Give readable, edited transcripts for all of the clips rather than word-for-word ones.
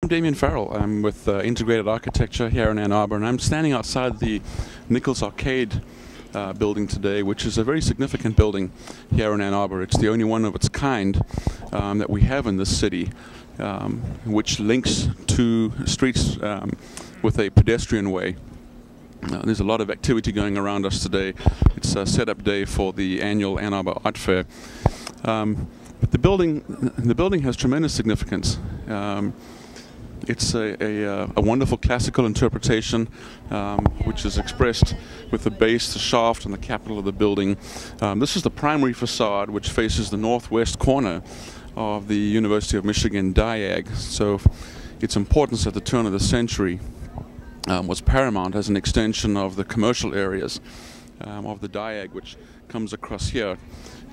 I'm Damien Farrell. I'm with Integrated Architecture here in Ann Arbor, and I'm standing outside the Nichols Arcade building today, which is a very significant building here in Ann Arbor. It's the only one of its kind that we have in this city, which links two streets with a pedestrian way. There's a lot of activity going around us today. It's a setup day for the annual Ann Arbor Art Fair. But the building has tremendous significance. It's a wonderful classical interpretation, which is expressed with the base, the shaft, and the capital of the building. This is the primary facade, which faces the northwest corner of the University of Michigan Diag. So its importance at the turn of the century was paramount as an extension of the commercial areas of the Diag, which comes across here.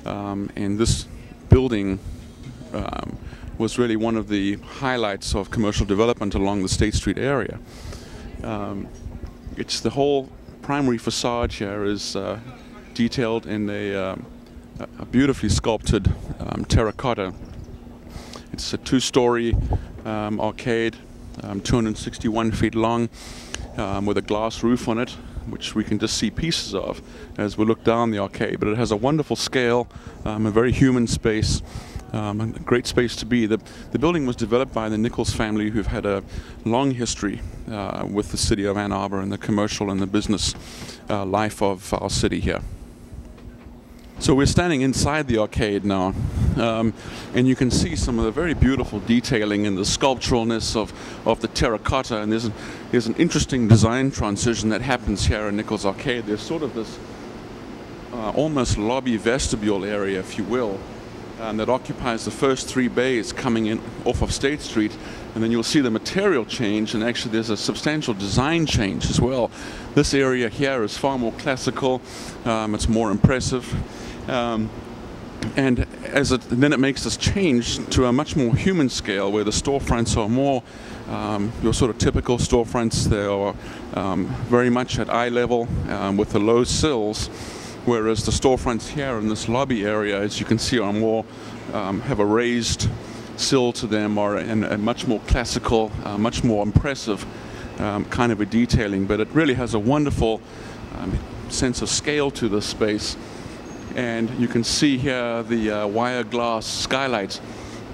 And this building was really one of the highlights of commercial development along the State Street area. It's the whole primary facade here is detailed in a beautifully sculpted terracotta. It's a two-story arcade, 261 feet long, with a glass roof on it, which we can just see pieces of as we look down the arcade. But it has a wonderful scale, a very human space, a great space to be. The building was developed by the Nichols family, who've had a long history with the city of Ann Arbor and the commercial and the business life of our city here. So we're standing inside the arcade now, and you can see some of the very beautiful detailing and the sculpturalness of the terracotta. And there's an interesting design transition that happens here in Nichols Arcade. There's sort of this almost lobby vestibule area, if you will, that occupies the first three bays coming in off of State Street, and then you'll see the material change, and actually there's a substantial design change as well. This area here is far more classical, it's more impressive, and then it makes this change to a much more human scale, where the storefronts are more your sort of typical storefronts. They are very much at eye level with the low sills, whereas the storefronts here in this lobby area, as you can see, are more have a raised sill to them, or a much more classical, much more impressive kind of a detailing. But it really has a wonderful sense of scale to this space. And you can see here the wire glass skylight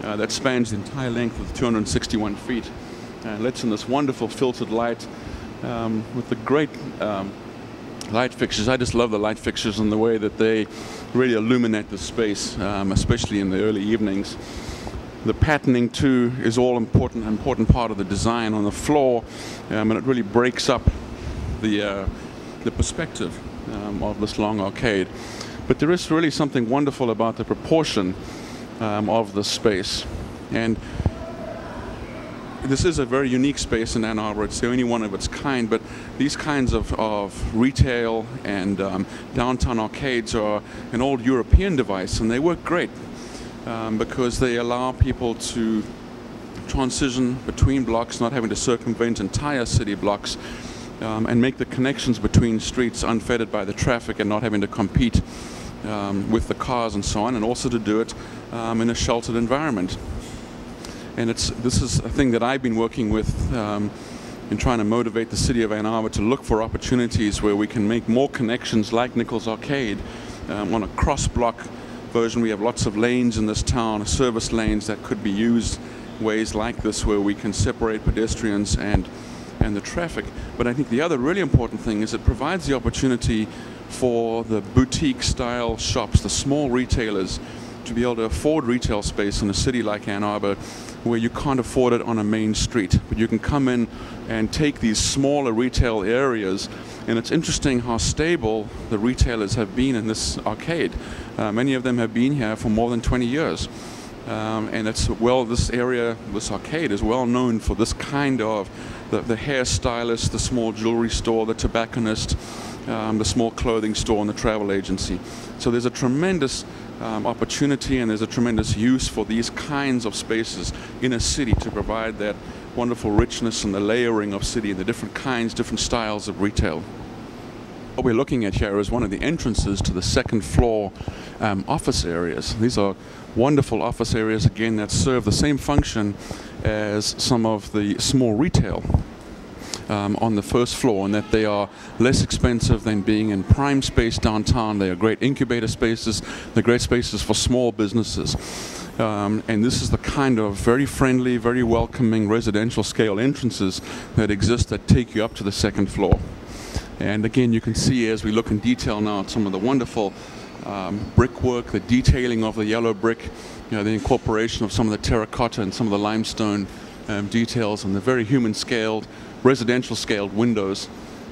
that spans the entire length of 261 feet and lets in this wonderful filtered light with the great light fixtures. I just love the light fixtures and the way that they really illuminate the space, especially in the early evenings. The patterning too is all important part of the design on the floor, and it really breaks up the perspective of this long arcade. But there is really something wonderful about the proportion of the space, and this is a very unique space in Ann Arbor. It's the only one of its kind, but these kinds of retail and downtown arcades are an old European device, and they work great because they allow people to transition between blocks, not having to circumvent entire city blocks, and make the connections between streets unfettered by the traffic and not having to compete with the cars and so on, and also to do it in a sheltered environment. And this is a thing that I've been working with in trying to motivate the city of Ann Arbor to look for opportunities where we can make more connections like Nichols Arcade on a cross-block version. We have lots of lanes in this town, service lanes that could be used ways like this, where we can separate pedestrians and the traffic. But I think the other really important thing is it provides the opportunity for the boutique-style shops, the small retailers, to be able to afford retail space in a city like Ann Arbor, where you can't afford it on a main street. But you can come in and take these smaller retail areas, and it's interesting how stable the retailers have been in this arcade. Many of them have been here for more than 20 years. And this area, this arcade, is well known for this kind of, the hairstylist, the small jewelry store, the tobacconist, the small clothing store, and the travel agency. So there's a tremendous opportunity, and there's a tremendous use for these kinds of spaces in a city to provide that wonderful richness and the layering of city, the different kinds, different styles of retail. What we're looking at here is one of the entrances to the second floor office areas. These are wonderful office areas again that serve the same function as some of the small retail on the first floor, and that they are less expensive than being in prime space downtown. They are great incubator spaces. They're great spaces for small businesses. And this is the kind of very friendly, very welcoming residential scale entrances that exist that take you up to the second floor. And again, you can see as we look in detail now at some of the wonderful brickwork, the detailing of the yellow brick, the incorporation of some of the terracotta and some of the limestone details, and the very human scaled, residential scaled windows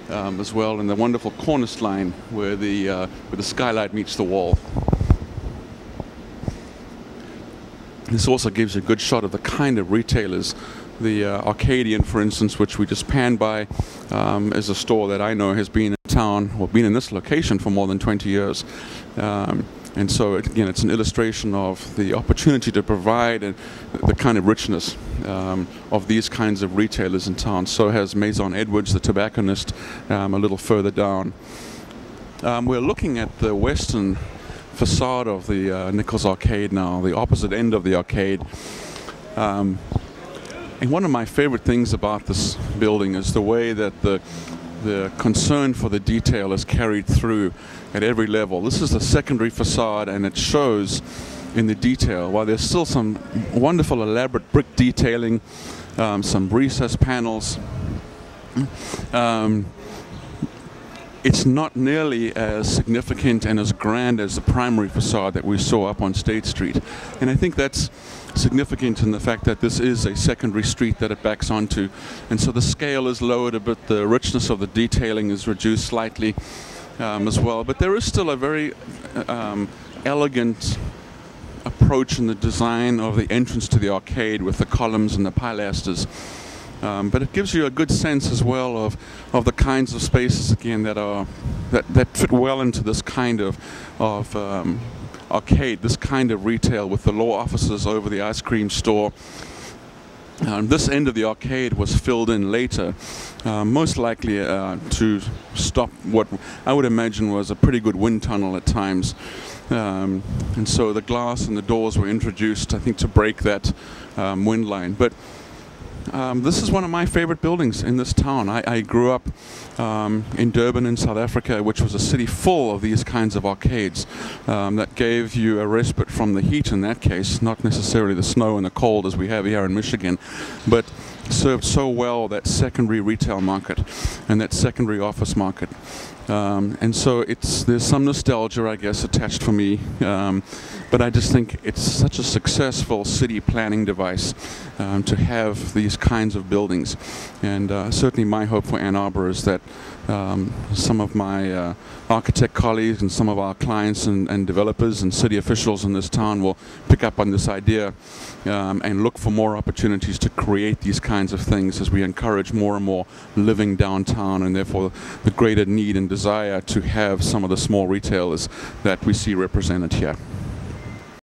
as well, and the wonderful cornice line where the skylight meets the wall. This also gives you a good shot of the kind of retailers. The Arcadian, for instance, which we just panned by, is a store that I know has been in town, or been in this location for more than 20 years. And so, again, it's an illustration of the opportunity to provide the kind of richness of these kinds of retailers in town. So has Maison Edwards, the tobacconist, a little further down. We're looking at the western facade of the Nichols Arcade now, the opposite end of the arcade. And one of my favorite things about this building is the way that the concern for the detail is carried through at every level. This is the secondary facade, and it shows in the detail. While there's still some wonderful elaborate brick detailing, some recessed panels, it's not nearly as significant and as grand as the primary facade that we saw up on State Street. And I think that's significant in the fact that this is a secondary street that it backs onto, and so the scale is lowered a bit, the richness of the detailing is reduced slightly as well, but there is still a very elegant approach in the design of the entrance to the arcade with the columns and the pilasters. But it gives you a good sense as well of the kinds of spaces again that fit well into this kind of arcade, this kind of retail with the law offices over the ice cream store. This end of the arcade was filled in later, most likely to stop what I would imagine was a pretty good wind tunnel at times. And so the glass and the doors were introduced, I think, to break that wind line. But this is one of my favorite buildings in this town. I grew up in Durban in South Africa, which was a city full of these kinds of arcades that gave you a respite from the heat in that case, not necessarily the snow and the cold as we have here in Michigan, but served so well that secondary retail market and that secondary office market. And so there's some nostalgia, I guess, attached for me, but I just think it's such a successful city planning device to have these kinds of buildings. And certainly my hope for Ann Arbor is that some of my architect colleagues and some of our clients and developers and city officials in this town will pick up on this idea and look for more opportunities to create these kinds of things as we encourage more and more living downtown, and therefore the greater need and desire to have some of the small retailers that we see represented here.